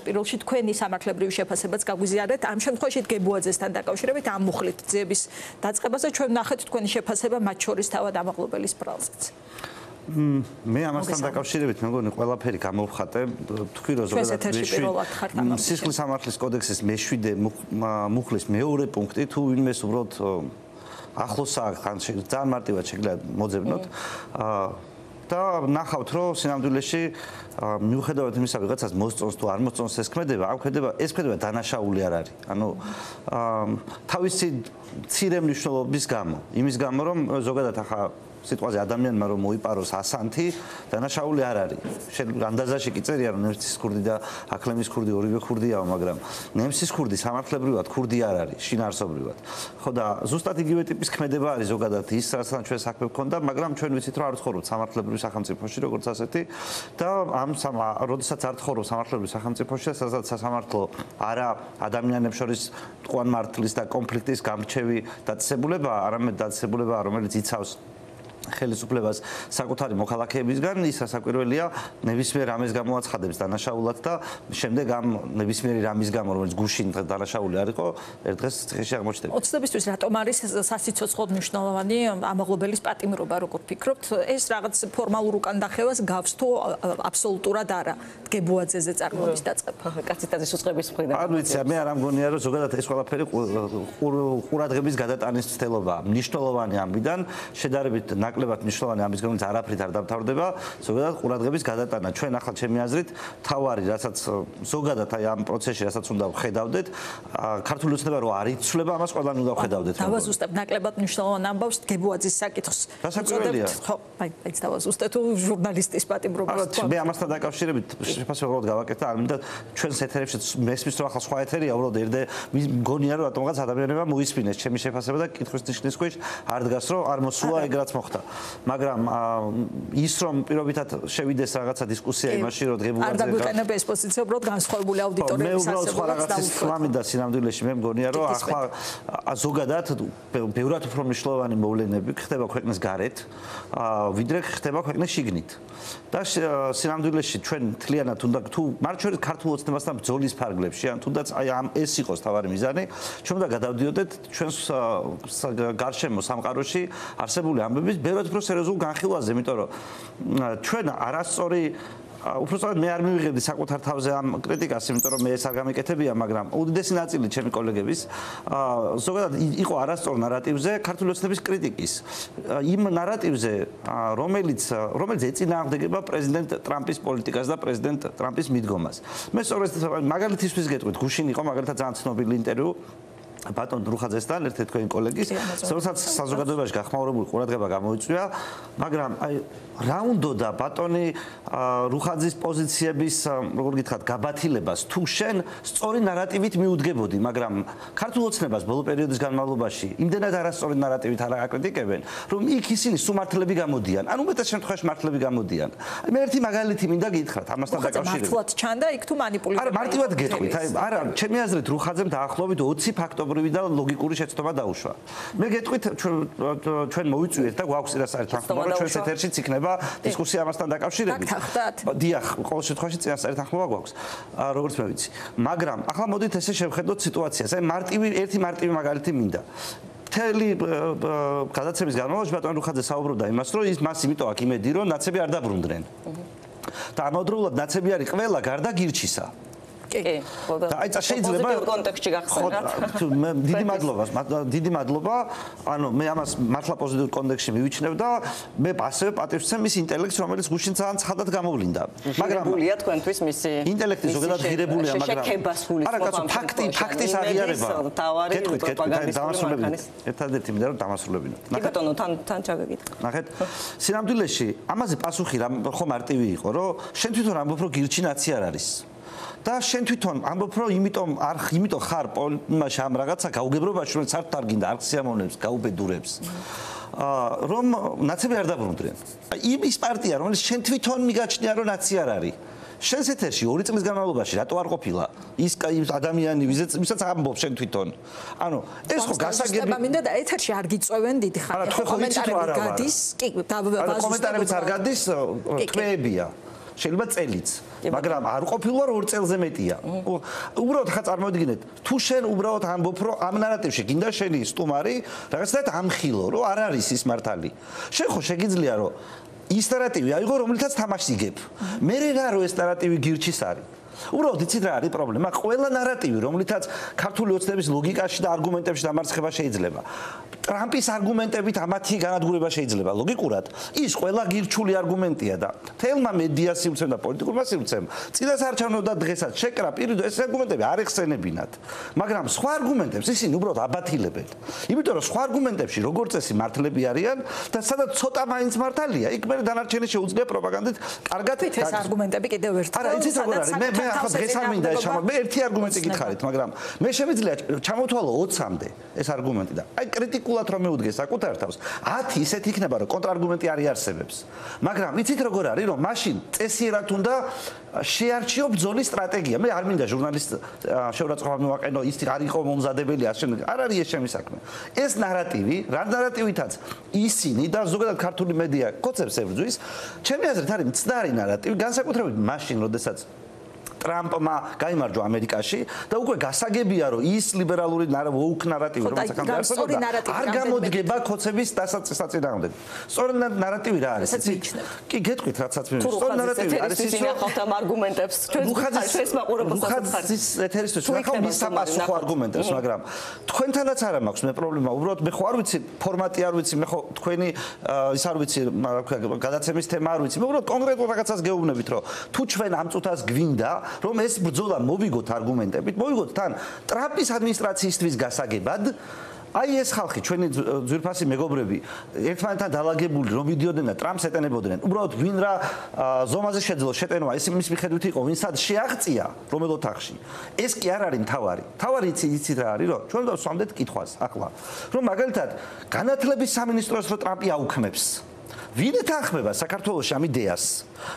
პირველში თქვენი სამართლებრივი შეფასებაც გაგვიზიარეთ ამ შემთხვევაში გებუაძესთან დაკავშირებით ამ მუხლით ძიების დაწყებაზე ჩვენ ნახეთ თქვენი შეფასება მათ შორის თავად ამაღლობელის ბრალზეც მე ამასთან დაკავშირებით მეგონი ყველაფერი გამოვხატე თქვი რომ ზოგადად სისხლის სამართლის კოდექსის მე-7 მუხლის მეორე პუნქტი თუ ვინმეს უბრალოდ ახლოსაა ძალიან მარტივად შეგიძლიათ მოძებნოთ და ნახავთ რომ სინამდვილეში მიუხედავად იმისა ვიღაცას მოსწონს თუ არ მოსწონს ეს ქმედება ეს ქმედება დანაშაული არ არის ანუ თავისი მცირე მნიშვნელობის გამო იმის გამო რომ ზოგადად ახლა სიტყვაზე ადამიანმა რომ მოიპაროს ასანთი დანაშაული არ არის. ანდაზაში კი წერია რომ ნემსის ქურდი და აქლემის ქურდი ორივე ქურდიაო, მაგრამ ნემსის ქურდი სამართლებრივად ქურდი არ არის, შინაარსობრივად. ხო და ზუსტად იგივე ტიპის ქმედება არის ზოგადად ის რასაც ჩვენ საქმე გქონდა, მაგრამ ჩვენ ვიცით რომ არ ვცხოვრობთ სამართლებრივ სახელმწიფოში როგორც ასეთი და ამ როდესაც არ ვცხოვრობ სამართლებრივ სახელმწიფოში, სადაც სასამართლო არა ადამიანებს შორის მტკვარ მართლის და კონფლიქტის გამრჩევი დაწესებულება, არამედ დაწესებულება, რომელიც იცავს ხელისუფლებას საკუთარი მოქალაქეებისგან ის სასაკვირველია ნებისმიერ რამეს გამოაცხადებს დანაშაულად და შემდეგ ამ ნებისმიერი რამის გამო რომელიც გუშინ დანაშაული არ იყო ერთ დღეს ციხეში აღმოჩნდება. ოცნებისთვის რატომ არის სასიცოცხლოდ მნიშვნელოვანი ამაღლობელის პატიმრობა როგორ ფიქრობთ? ეს რაღაც ფორმალურ უკანდახევას გავს თუ აბსოლუტურად არა გებუაძეზე წარმოების დაწყება? კაციტაძის უწყების მხრიდან. არ ვიცი, მე არ ამგონია რომ ზოგადად ეს ყველაფერი ყურადღების გადატანის ცდელობაა. მნიშვნელოვანი ამბიდან შედარებით ნაკლებად მნიშვნელოვანი ამის გამო არაფრით არ დამთავრდება ზოგადად ყურადღების გადატანა ჩვენ ახლა ჩემი აზრით თავარი რასაც ზოგადად აი ამ პროცესში რასაც უნდა ვხედავდეთ ქართული ოცნება რო არ იცვლება ამას ყველანი უნდა ვხედავდეთ დავაზუსტებ ნაკლებად მნიშვნელოვან ამბავს გებუაძის საკითხს დასაკვირველია ხო აი დავაზუსტე თუ ჟურნალისტის პატიმრობა თქვა მე ამასთან დაკავშირებით შეფასება უბრალოდ გავაკეთე არ მინდა ჩვენს ეთერებში მესმის რომ ახლა სხვა ეთერია უბრალოდ ერდე მგონია რომ რატომღაც ადამიანებმა მოისმინეს ჩემი შეფასება და კითხვის ნიშნის ქვეშ არ დგას რომ არ მოსულა ეგ რაც მოხდა მაგრამ ის რომ პირობითად შევიდეს რაღაცა დისკუსია იმაში რომ გებუაძე არ დაგვიყენებ ეს პოზიცია უბრალოდ განსხვავებული აუდიტორიების ასებულაც და სინამდვილეში მე მგონია რომ ახლა ზოგადად ბევრად უფრო მნიშვნელოვანი მოვლენები ხდება ქვეყნის გარეთ ვიდრე ხდება ქვეყნის შიგნით და სინამდვილეში ჩვენ თლიანად უნდა თუ მათ შორის ქართულ ოცნებასთან ბრძოლის ფარგლებში ან თუნდაც აი ამ ეს იყოს თავარი მიზანი ჩვენ უნდა გადავდიოდეთ ჩვენს გარშემო სამყაროში არსებული ამბების ბევრად უფრო სერიოზულ განხილვაზე, იმიტომ რომ ჩვენ არასწორი უბრალოდ მე არ მივიღებდი საკუთარ თავზე ამ კრიტიკას, იმიტომ რომ მე ეს არ გამიკეთებია, მაგრამ უდიდესი ნაწილი ჩემი კოლეგების ზოგადად იყო არასწორ ნარატივზე ქართული ოცნების კრიტიკის. იმ ნარატივზე, რომელიც ეწინააღმდეგება პრეზიდენტ ტრამპის პოლიტიკას და პრეზიდენტ ტრამპის მიდგომას. მე სწორედ მაგალითისთვის გეტყვით, გუშინ იყო მაგალითად ძალიან ცნობილი ინტერვიუ ბატონ რუხაძესთან ერთ-ერთი თქვენი კოლეგის, რომელსაც საზოგადოებაში გახმაურებული ყურადღება გამოიწვია, მაგრამ აი რა უნდოდა ბატონი რუხაძის პოზიციების, როგორ გითხრათ, გაბათილებას თუ შენ სწორი ნარატივით მიუდგებოდი, მაგრამ ქართულ ოცნებას ბოლო პერიოდის განმავლობაში იმდენად არასწორი ნარატივით არ აკრიტიკებენ, რომ იქ ისინი სუმართლები გამოდიან, ან უმეტეს შემთხვევაში მართლები გამოდიან. მე ერთი მაგალითი მინდა გითხრათ ამასთან დაკავშირებით. მართლად ჩანდა იქ თუ მანიპულირება? არა, მარტივად გეტყვით, აი არა, ჩემი აზრით რუხაძემ დაახლოებით 20 ფაქტობრივი და ლოგიკური შეცდომა დაუშვა. მე გეტყვით ჩვენ მოვიწვიეთ და გვაქვს წინასწარი თანხმობა, რომ ჩვენს ეთერშიც იქნება დისკუსია ამასთან დაკავშირებით. დიახ, ყოველ შემთხვევაში წინასწარი თანხმობა გვაქვს, როგორც მე ვიცი. მაგრამ ახლა მოდით ესე შევხედოთ სიტუაციას. აი ერთი მარტივი მაგალითი მინდა. მთელი გადაცემის განმავლობაში ბატონ რუხაძე საუბრობდა იმას, რომ მას იმიტომ აქვს იმედი, რომ ნაცები არ დაბრუნდნენ. და ამავდროულად ნაცები არის ყველა გარდა გირჩისა. კი, და აი შეიძლება კონტექსტში გახსენოთ. დიდი მადლობა. ანუ მე ამას მართლა პოზიტიურ კონტექსტში მივიჩნევ და მე ასევე პატივს ვცემ მის ინტელექტს, რომელიც გუშინ ძალიან ცხადად გამოვლინდა. მაგრამ ღირებულია თქვენთვის მისი ინტელექტი ზოგადად ღირებულია, მაგრამ არა კაცო, ფაქტის აღიარება. გეტყვით, დამასრულებინო. ერთადერთი მინდა რომ დამასრულებინო. კი ბატონო, თან ჩაგეკითხა. ნახეთ, სინამდვილეში ამაზე პასუხი ხო მარტივი იყო, რომ შენ თვითონ ამბობ, რომ გირჩი ნაცი არ არის. და შენ თვითონ ამბობ რომ იმიტომ ხარ იმაში ამ რაღაცა გაუგებრობაში რომ საერთოდ არ გინდა არ სიამოვნებს გაუბედურებს რომ ნაცები არ დაბრუნდნენ. ის პარტია რომელიც შენ თვითონ მიგაჩნია რომ ნაცი არ არის. შენს ეთერში 2 წლის განმავლობაში რატო არ ყოფილა ის ადამიანი ვისაც ამბობ შენ თვითონ. ანუ ეს ხო გასაგები მინდა და ეთერში არ გიწევენ დიდი ხანი. კომენტარები გადის, კი, კომენტარებიც არ გადის, თქმებია. შეიძლება წელიც, მაგრამ არ ყოფილა 2 წელზე მეტია. უბრალოდ ხა წარმოვიდგინეთ, თუ შენ უბრალოდ ამბობ, რომ ამ ნარატივში გინდა შენი სტუმარი რაღაცნაირად ამხილო, რომ არ არის ის მართალი. შენ ხო შეგიძლია რომ ის ნარატივი აიღო, რომლითაც თამაშს იგებ. მე რა რომ ეს ნარატივი გირჩის არის. უბრალოდ იცით რა არის პრობლემა? ყველა ნარატივი, რომლითაც ქართული ოცნების ლოგიკაში და არგუმენტებში დამარცხება შეიძლება. ტრამპის არგუმენტებით ამათი განადგურება შეიძლება ლოგიკურად. ის ყველა გირჩული არგუმენტია და თელმა მედია სივრცემ და პოლიტიკურმა სივრცემ წინასაარჩევნო და დღესაც შეკრა პირიდ ეს არგუმენტები არ ეხსენებინათ. მაგრამ სხვა არგუმენტებს ისინი უბრალოდ აბათილებენ. იმიტომ რომ სხვა არგუმენტებში როგორც წესი მართლები არიან და სადაც ცოტა მაინც მართალია, იქ მე დანარჩენი შეუძლია პროპაგანდით კარგად ეს არგუმენტები კიდევ ერთხელ. არა, იცით როგორ არის? მე ახლა დღეს არ მინდა ეს ჩამო. მე ერთი არგუმენტი გითხარით, მაგრამ მე შემიძლია ჩამოთვალო 20-მდე ეს არგუმენტი და აი კრიტიკულად რომ მეუდგე საკუთარ თავს, 10 ისეთ იქნება რომ კონტრარგუმენტი არ იარსებებს. მაგრამ იცით როგორ არის, რომ მაშინ წესიერად უნდა შეარჩიო ბრძოლის სტრატეგია. მე არ მინდა ჟურნალისტ შეურაცხყოფა მივაყენო, ის არ იყო მომზადებელი, არ არის ეს ჩემი საქმე. ეს ნარატივი, რა ნარატივითაც ისინი და ზოგადად ქართული მედია კოცებს ებრძვის, ჩემი აზრით არის მცდარი ნარატივი, განსაკუთრებით მაშინ, როდესაც ტრამპმა გაიმარჯვა ამერიკაში და უკვე გასაგებია რომ ის ლიბერალური ვოუკ ნარატივი რომელიც აქამდე არსებობდა არ გამოდგება კოცების დასაწინააღმდეგ. სწორედ ნარატივი რა არის? კი გეტყვით რაცაც მე. სწორედ ნარატივი არის ის რომ ახალ არგუმენტებს ჩვენს მაყურებელსაც ეთერისთვის ახალ მის საპასუხო არგუმენტებს, მაგრამ თქვენთანაც არ მაქვს მე პრობლემა. უბრალოდ მე ხო არ ვიცი ფორმატი არ ვიცი, მე ხო თქვენი ის არ ვიცი გადაცემის თემა არ ვიცი. მე უბრალოდ კონკრეტულ რაღაცას გეუბნებით რომ თუ ჩვენ ამ წუთას გვინდა რომ ეს ბრძოლა მოვიგოთ არგუმენტებით, მოვიგოთ თან ტრამპის ადმინისტრაციისთვის გასაგებად, აი ეს ხალხი, ჩვენი ძვირფასი მეგობრები, ერთმანეთთან დალაგებული რომ ვიდიოდენ და ტრამპს ეტენებოდნენ. უბრალოდ ვინ რა ზომაზე შეძლო შეტენვა, ეს იმის მიხედვით იყო, ვინ სად შეაღწია რომელ ოთახში. ეს კი არ არის მთავარი. მთავარი იცით რა არის, რომ ჩვენ დავსვამდეთ კითხვას ახლა, რომ მაგალითად განათლების სამინისტროს რო ტრამპი აუქმებს. ვინ ეთანხმება საქართველოს ამ იდეას?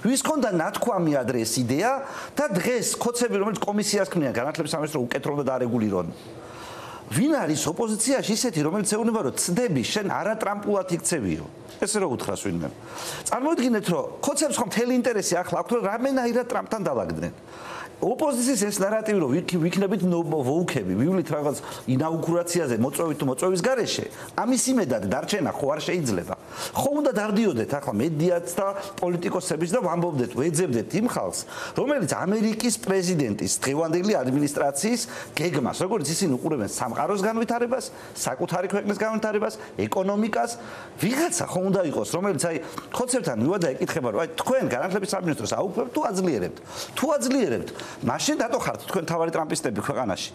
ვის ქონდა ნათქვამი ადრე ეს იდეა და დღეს კოცები რომელიც კომისიას ქმნიან განათლების სამინისტრო უკეთრონ და დარეგულირონ. ვინ არის ოპოზიციაში ისეთი რომელიც ეუბნება რომ ცდები შენ არატრამპულად იქცევიო. ესე რო უთხრას ვინმე. წარმოვიდგინეთ რომ კოცებს ხომ მთელი ინტერესი ახლა აქვს რომ რამენაირად ტრამპთან დაალაგდნენ. ოპოზიციის ეს ნარატივი რომ ვიქნებით ვოუქები, ვივლით რაღაც ინაუგურაციაზე მოწვევით თუ მოწვევის გარეშე, ამის იმედად დარჩენა ხო არ შეიძლება. ხო უნდა დავდიოდეთ ახლა მედიაც და პოლიტიკოსების და ვამბობდეთ, ვეძებდეთ იმ ხალხს, რომელიც ამერიკის პრეზიდენტის დღევანდელი ადმინისტრაციის გეგმას, როგორც ისინი უყურებენ სამყაროს განვითარებას, საკუთარი ქვეყნის განვითარებას, ეკონომიკას, ვიღაცა ხო უნდა იყოს, რომელიც აი ხოცებთან მივა და ეკითხება, რომ აი თქვენ განათლების სამინისტროს აუქმებთ თუ აძლიერებთ? თუ აძლიერებთ მაშინ რატო ხართ თქვენ თავარი ტრამპისტები ქვეყანაში?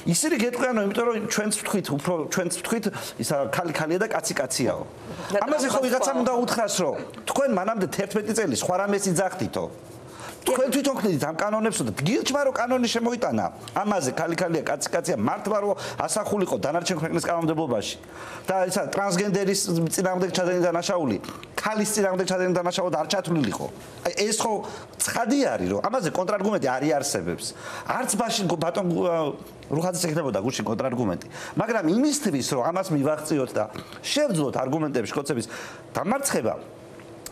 ისინი გეტყვიანო, იმიტომ რომ ჩვენც ვთქვით, ისა ხალი-ხალია და კაცი-კაციაო. ამაზე ხო ვიღაცამ უნდა უთხრას, რომ თქვენ მანამდე 11 წელი სხვა რამეს იძახდითო. თქვენ თვითონ ხდით ამ კანონებს და გილჩმა რომ კანონი შემოიტანა. ამაზე ხალი-ხალია კაცი-კაცია მართლა რომ ასახულიყო დანარჩენ ქვეყნის კანონმდებლობაში. და ისა ტრანსგენდერის წინააღმდეგ ჩადენილი დანაშაული, ქალის წინააღმდეგ ჩადენილი დანაშაული არ ჩათვლილიყო. აი ეს ხო ცხადი არის რომ ამაზე კონტრარგუმენტი არ იარსებებს. არც მაშინ ბატონ რუხაძეს ეკნებოდა გუშინ კონტრარგუმენტი. მაგრამ იმისთვის რომ ამას მივაღწიოთ და შევძლოთ არგუმენტებში კოცების დამარცხება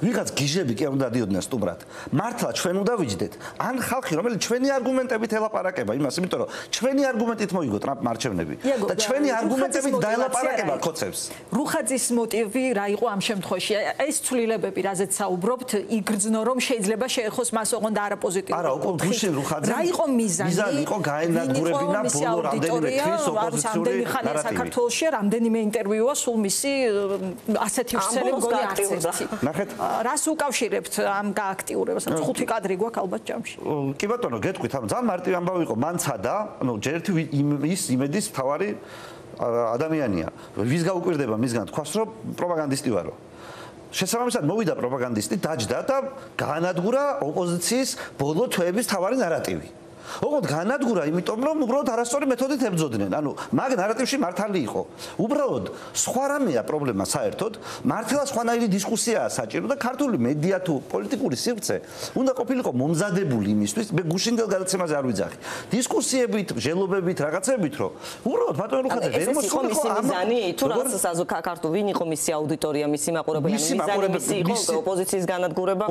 ვიღაც გიჟები კი უნდა დიოდნენ სტუმრად. მართლა ჩვენ უნდა ვიჯდეთ. ან ხალხი, რომელიც ჩვენი არგუმენტებით ელაპარაკება იმას, იმიტომ რომ ჩვენი არგუმენტით მოიგო ტრამპ მარჩევნები და ჩვენი არგუმენტებით დაელაპარაკება კოცებს. რუხაძის მოტივი რა იყო ამ შემთხვევაში? ეს ცვლილებები, რაზეც საუბრობთ, იგრძნო რომ შეიძლება შეეხოს მას ოღონდ არაპოზიტიური. არა, უკვე გუშინ რუხაძე. რა იყო მიზანი? მიზანი იყო გაენადგურებინა ბოლო რამდენიმე თვის ოპოზიციური ნარატივი. საქართველოში რამდენიმე ინტერვიუა სულ მისი ასეთი ვრცელი მგონი არც ერთი. ნახეთ რას უკავშირებთ ამ გააქტიურებას? 5 კადრი გვაქვს ალბათ ჯამში. კი ბატონო, გეტყვით, ძალიან მარტივი ამბავი იყო. მან ცადა, ჯერ ერთი ის იმედის თავარი ადამიანია. ვის გაუკვირდება მისგან თქვას, რომ პროპაგანდისტი ვარო. შესაბამისად მოვიდა პროპაგანდისტი, დაჯდა და გაანადგურა ოპოზიციის ბოლო თვეების თავარი ნარატივი. ოღონდ განადგურა, იმიტომ რომ უბრალოდ არასწორი მეთოდით ებრძოდნენ. ანუ მაგ ნარატივში მართალი იყო. უბრალოდ სხვა რამეა პრობლემა საერთოდ, მართლა სხვანაირი დისკუსიაა საჭირო და ქართული მედია თუ პოლიტიკური სივრცე უნდა ყოფილიყო მომზადებული იმისთვის, მე გუშინდელ გადაცემაზე არ ვიძახი. დისკუსიებით, ჟელობებით, რაღაცებით, რომ უბრალოდ ბატონო რუხაძე ვერ მოსულა ხო მიზანი, თუ რაღაც ქართულ ვინ იყო მისი აუდიტორია, მისი მაყურებელი, მიზანი იყო ოპოზიციის განადგურება,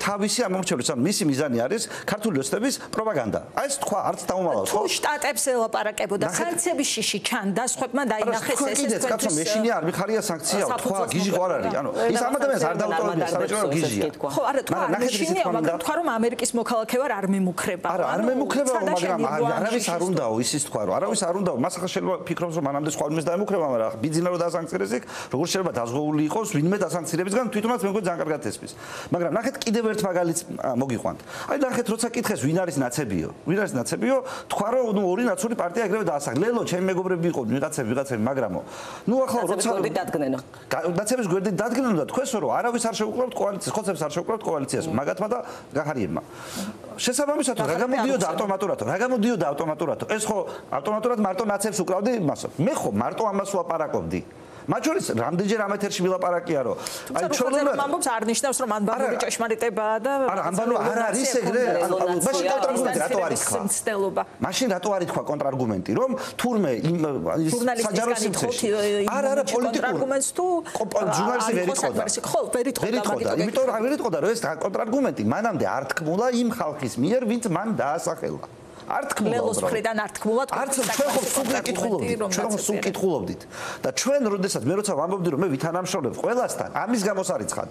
თავისი ამორჩევლიც, ანუ მისი მიზანი არის ქართული ოცნების პროპაგანდა. აი ეს თქვა, არც დაუმალავთ, ხო? თუ შტატებს ელაპარაკებოდა, სანქციების შიში ჩანდა, სხვებმა დაინახეს ეს კაცო, მეშინია არ მიხარია სანქცია, თქვა, გიჟი ყარ არის. ანუ ის ამ ადამიანს არ დაუტოვებია, საბჭორო გიჟია. ხო, არა, თქვა, მეშინია, მაგრამ თქვა რომ ამერიკის მოქალაქე ვარ, არ მემუქრება. არა, არ მემუქრება, მაგრამ არავის არ უნდაო ისიც თქვა, რომ არავის არ უნდაო. მას ახლა შეიძლება ფიქრობს, რომ მანამდე სხვა ვინმეს დაემუქრება, მაგრამ ბიძინა რომ დაასანქცირებს იქ, როგორ შეიძლება დაზღვეული იყოს ვინმე დასანქცირებისგან, თვითონაც მე მგონი ძალიან კარგად ესმის. მაგრამ ნახეთ კიდევ ერთ მაგალითს მოგიყვანთ. აი ნახეთ, როცა კითხეს ვინ არის ნაცებიო? ვინ არის ნაცებიო? თქვა რომ ნუ ორი ნაცური პარტია ეგრევე დაასახა. ლელო, ჩემი მეგობრები იყო, ვიღაცები, მაგრამ ნუ ახლა როცა გვერდით დადგნენო. ნაცების გვერდით დადგნენო და თქვენსო რომ არავის არ შეუკლავთ კოალიციას, ხოცებს არ შეუკლავთ კოალიციას, მაგათმა და გახარიებმა. შესაბამისად, რა გამოდიოდა ავტომატურად? ეს ხო ავტომატურად მარტო ნაცებს უკრავდი იმასო. მე ხო მარტო ამას ვაპარაკობდი. მათ შორის რამდენჯერ ამ ეთერში ვილაპარაკია რომ აი ჩვეულებრივ ამბობს არ ნიშნავს რომ ამბავი ჭეშმარიტებაა და არა ამბავი არ არის ეგრე მაშინ კონტრარგუმენტი რატო არის თქვა მაშინ რატო არის თქვა კონტრარგუმენტი რომ თურმე საჯარო სივრცეში არა პოლიტიკური კონტრარგუმენტს თუ ჟურნალისტი ვერ იტყოდა ხო ვერ იტყოდა იმიტომ რომ ვერ იტყოდა რომ ეს კონტრარგუმენტი მანამდე არ თქმულა იმ ხალხის მიერ ვინც მან დაასახელა არ თქმულა ლელოს მხრიდან არ თქმულა არც ჩვენ ხო სულ კითხულობდით და ჩვენ როდესაც მე როცა ვამბობდი რომ მე ვითანამშრომლებ ყველასთან ამის გამოს არიცხად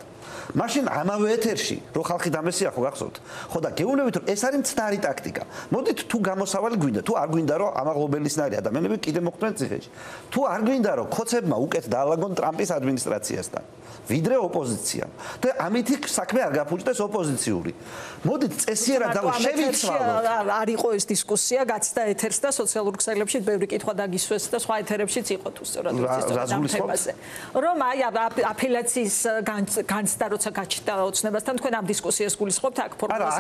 მაშინ ამავე ეთერში რო ხალხი დამესია ხო გახსოვთ ხო და გეუბნებით რომ ეს არის მცდარი ტაქტიკა მოდით თუ გამოსავალი გვინდა თუ არ გვინდა რომ ამაღლობელისნაირი ადამიანები კიდე მოხვდნენ ციხეში თუ არ გვინდა რომ ხოცებმა უკეთ დაალაგონ ტრამპის ადმინისტრაციასთან ვიდრე ოპოზიციამ და ამით საქმე არ გაფუჭდეს ოპოზიციური მოდით წესიერად შევიცვალოთ არ იყო ეს დისკუსია გაცდა ეთერს და სოციალურ ქსელებში ბევრი კითხვა დაგისვეს და სხვა ეთერებშიც იყო თუ სწორად ამ თემაზე რომ აი აპელაციის განცდა როცა გაჩნდა ოცნებასთან თქვენ ამ დისკუსიას გულისხმობთ აქ ფორმულას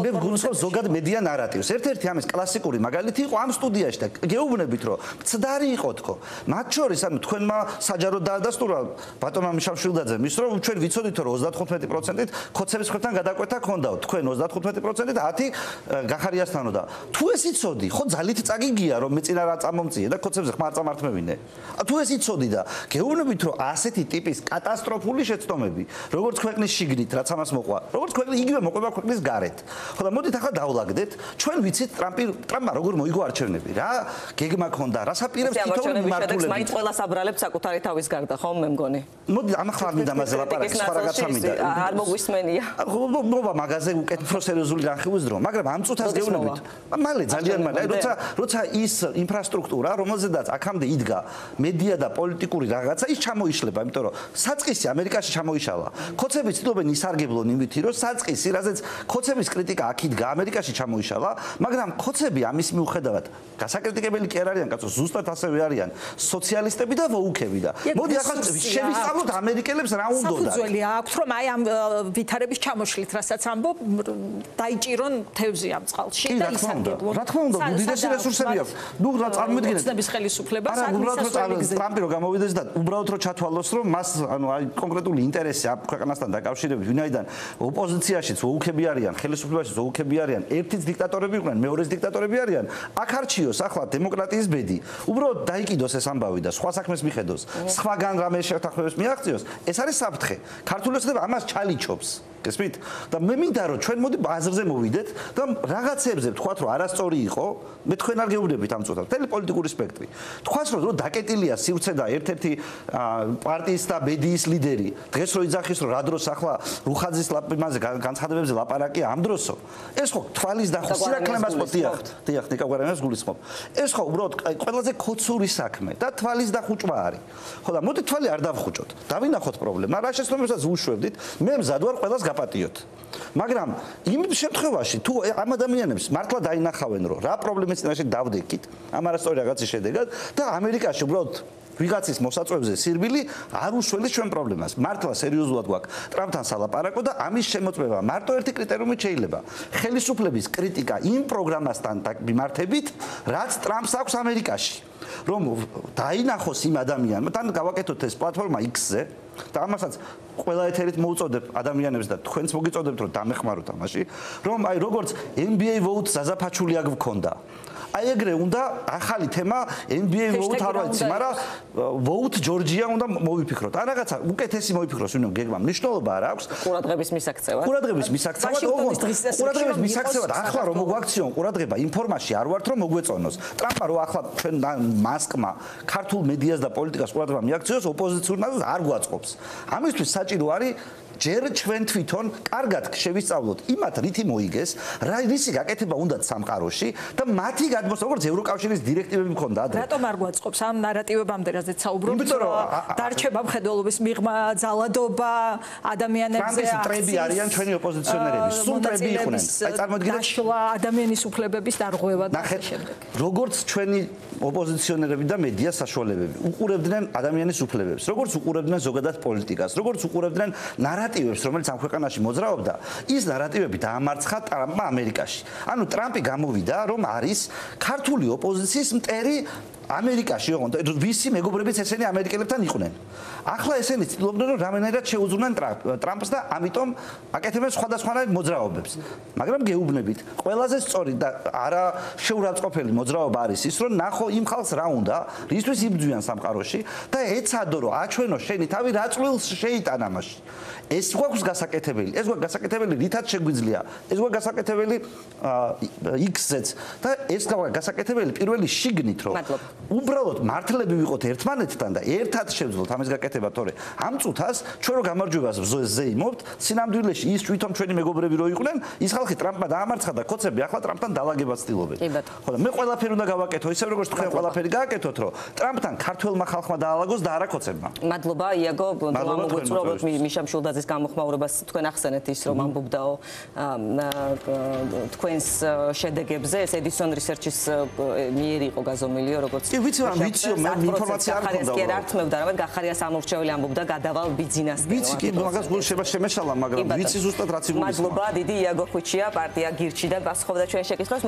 მე გულისხმობ ზოგად მედია ნარატივს ერთ-ერთი ამის კლასიკური მაგალითი იყო ამ სტუდიაში და გეუბნებით რომ მცდარი იყო თქო მათ შორის ანუ თქვენმა საჯაროდ დაადასტურა ბატონმა მიშავშვილდაძემ ის რომ ჩვენ ვიცოდით რომ 35%-ით ხოცების მხრიდან გადაკვეთა ქონდაო თქვენ 35%-ით 10 გახარიასთანო და თუ ეს იცოდი ხო ძალით წაგიგია რომ მე წინა რა წამომწიე და ხოცებზე ხმარ წამართმევინე თუ ეს იცოდი და გეუბნებით რომ ასეთი ტიპის კატასტროფული შეცდომები როგორც ქვეყნის შიგნით რაც ამას მოყვა როგორც ქვეყნის იგივე მოყვება ქვეყნის გარეთ ხო და მოდით ახლა დავლაგდეთ ჩვენ ვიცით ტრამპმა როგორ მოიგო არჩევნები რა გეგმა ქონდა რასაპირებს თვითონ მართულები მაინც ყველას აბრალებს საკუთარი თავის გარდა ხო მე მგონი მოდი ამ ახლა მინდა მასზე ლაპარაკი სხვა რაღაცა მინდა არ მოგვისმენია მობა მაგაზე უკეთრო სერიოზული განხილვის დრო მაგრამ ამ წუთას გეუბნებით მალე ძალიან მალე როცა ის ინფრასტრუქტურა რომელზედაც აქამდე იდგა მედია და პოლიტიკური რაღაცა ის ჩამოიშლება იმიტომ რომ საწყისი ამერიკაში ჩამოიშალა ხოცები ცდილობენ ისარგებლონ იმით რომ საწყისი რაზეც ხოცების კრიტიკა აქ იდგა ამერიკაში ჩამოიშალა მაგრამ ხოცები ამის მიუხედავად გასაკრიტიკებელი კი არ არიან კაცო ზუსტად ასევე არიან სოციალისტები და ვოუკები და მოდი ახლა შევისწავლოთ ამერიკელებს რა უნდოდა საფუძველი აქვს რომ აი ამ ვითარების ჩამოშლით რასაც ამბობ დაიჭირონ თევზი ამ წყალში და ისარგებლონ რა თქმა უნდა უდიდესი რესურსები აქვს ნუ რა წარმოიდგინეთ ოცნების ხელისუფლებას აქ ტრამპი რო გამოვიდეს და უბრალოდ რო ჩათვალოს რომ მას ანუ აი კონკრეტული ინტერესი აქვს ქვეყანასთან დაკავშირებით ვინაიდან ოპოზიციაშიც ვოუკები არიან ხელისუფლებაშიც ვოუკები არიან ერთიც დიქტატორები იყვნენ მეორეც დიქტატორები არიან აქ არჩიოს ახლა დემოკრატიის ბედი უბრალოდ დაიკიდოს ეს ამბავი და სხვა საქმეს მიხედოს სხვაგან რამე შეთანხმებას მიაღწიოს ეს არის საფრთხე ქართული ოცნება ამას ჩალიჩობს გესმით და მე მინდა რომ ჩვენ მოდი ბაზრზე მოვიდეთ და რაღაცებზე ვთქვათ რომ არასწორი იყო მე თქვენ არ გეუბნებით ამ წუთას მთელი პოლიტიკური სპექტრი თქვას რომ დაკეტილია სივრცე და ერთ-ერთი პარტიის და ბედიის ლიდერი დღეს რო იძახის რომ რა დროს ახლა რუხაძის იმაზე განცხადებებზე ლაპარაკია ამ დროსო ეს ხო თვალის დახვა სირაკლემას დიახ ნიკაგვარიანას გულისხმობ ეს ხო უბრალოდ ყველაზე ქოცური საქმე და თვალის დახუჭვა არის ხო და მოდი თვალი არ დავხუჭოთ დავინახოთ პრობლემა რა შეცდომებსაც უშვებდით მე მზად ვარ ყველას გაპატიოთ მაგრამ იმ შემთხვევაში თუ ამ ადამიანებს მართლა დაინახავენ რომ რა პრობლემის წინაშე დავდეკით ამ არასწორი რაღაცის შედეგად და ამერიკაში უბრალოდ ვიღაცის მოსაწვევზე სირბილი არ უშველის ჩვენ პრობლემას. მართლა სერიოზულად გვაქვს ტრამპთან სალაპარაკო და ამის შემოწმება მარტო ერთი კრიტერიუმით შეიძლება. ხელისუფლების კრიტიკა იმ პროგრამასთან მიმართებით, რაც ტრამპს აქვს ამერიკაში. რომ დაინახოს იმ ადამიანმა, თან გავაკეთოთ ეს პლატფორმა X-ზე და ამასაც ყველა ეთერით მოუწოდებ ადამიანებს და თქვენც მოგიწოდებთ რომ დამეხმაროთ ამაში, რომ აი როგორც NBA vote ზაზაფაჩული აქ გქონდა. აი ეგრე უნდა ახალი თემა NBA vote არ ვიცი, მაგრამ vote Georgia უნდა მოვიფიქროთ. ან რაღაცა უკეთესი მოვიფიქროს, ვინმე გეგმა მნიშვნელობა არ აქვს. ყურადღების მისაქცევად. ყურადღების მისაქცევად, ყურადღების მისაქცევად. ახლა რომ მოგვაქციონ ყურადღება იმ ფორმაში არ ვართ რომ მოგვეწონოს. ტრამპმა რო ახლა ჩვენ მასკმა ქართულ მედიას და პოლიტიკას ყურადღება მიაქციოს, ოპოზიციურნაირს არ გვაწყობს. ამისთვის საჭირო არის ჯერ ჩვენ თვითონ კარგად შევისწავლოთ იმათ რითი მოიგეს, რისი გაკეთება უნდათ სამყაროში და მათი გადმოსვლა როგორც ევროკავშირის დირექტივები მქონდა ადრე. რატომ არ გვაწყობს ამ ნარატივებამდე, რაზეც საუბრობთ? იმიტომ რომ დარჩება მხედველობის მიღმა, ძალადობა, ადამიანებზე ტრები არიან ჩვენი ოპოზიციონერები, სულ ტრები იყვნენ. აი წარმოიდგინეთ დაშლა ადამიანის უფლებების დარღვევა და ამ შემდეგ. როგორც ჩვენი ოპოზიციონერები და მედია საშუალებები უყურებდნენ ადამიანის უფლებებს, როგორც უყურებდნენ ზოგადად პოლიტიკას, როგორც უყურებდნენ ნარატივებს, რომელიც ამ ქვეყანაში მოძრაობდა, ის ნარატივები დაამარცხა ტრამპმა ამერიკაში. ანუ ტრამპი გამოვიდა, რომ არის ქართული ოპოზიციის მტერი ამერიკაში, ვისი მეგობრებიც ესენი ამერიკელებთან იყვნენ. ახლა ესენი ცდილობდნენ, რომ რამენერად შეუძღვნენ ტრამპს და ამიტომ აკეთებენ სხვადასხვანაირ მოძრაობებს. მაგრამ გეუბნებით, ყველაზე სწორი და არა შეურაცხყოფელი მოძრაობა არის ის, რომ ნახო იმ ხალხს რა უნდა, რისთვის იბრძვიან სამყაროში და ეცადო, რომ აჩვენო შენი თავი რა წვილს შეიტან ამაში. ეს გვაქვს გასაკეთებელი, ეს გვაქვს გასაკეთებელი რითაც შეგვიძლია, ეს გვაქვს გასაკეთებელი X-ზეც და ეს გვაქვს გასაკეთებელი პირველი შიგნით, რომ უბრალოდ მართლები ვიყოთ ერთმანეთთან და ერთად შევძლოთ ამის გაკეთება, თორე ამ წუთას ჩვენ რო გამარჯვებას ზეიმობთ, სინამდვილეში ის თვითონ ჩვენი მეგობრები რო იყვნენ, ის ხალხი ტრამპმა დაამარცხა და კოცები ახლა ტრამპთან დაალაგებას ცდილობენ. ხო და მე ყველაფერი უნდა გავაკეთო, ისე როგორც თქვენ ყველაფერი გააკეთოთ, რომ ტრამპთან ქართველმა ხალხმა დაალაგოს და არა კოცებმა. მადლობა იაგო, მოგვიწვევთ მიშა მშულდაძის გამოხმაურებას, თქვენ ახსენეთ ის რომ ამბობდაო თქვენს შედეგებზე, ეს Edison Research-ის მიერ იყო გაზომილიო, როგორც ვიცი მე ინფორმაცია არ მქონდა. კი, რართმევდა, რომ გახარია სამორჩეველი ამბობდა გადავალ ბიძინასკენ. ვიცი, კი, მაგას შემეშალა, მაგრამ ვიცი ზუსტად რაც იგულისხმება. მადლობა დიდი იაგო ხვიჩია, პარტია გირჩიდან პასუხობდა ჩვენ შეკითხვას.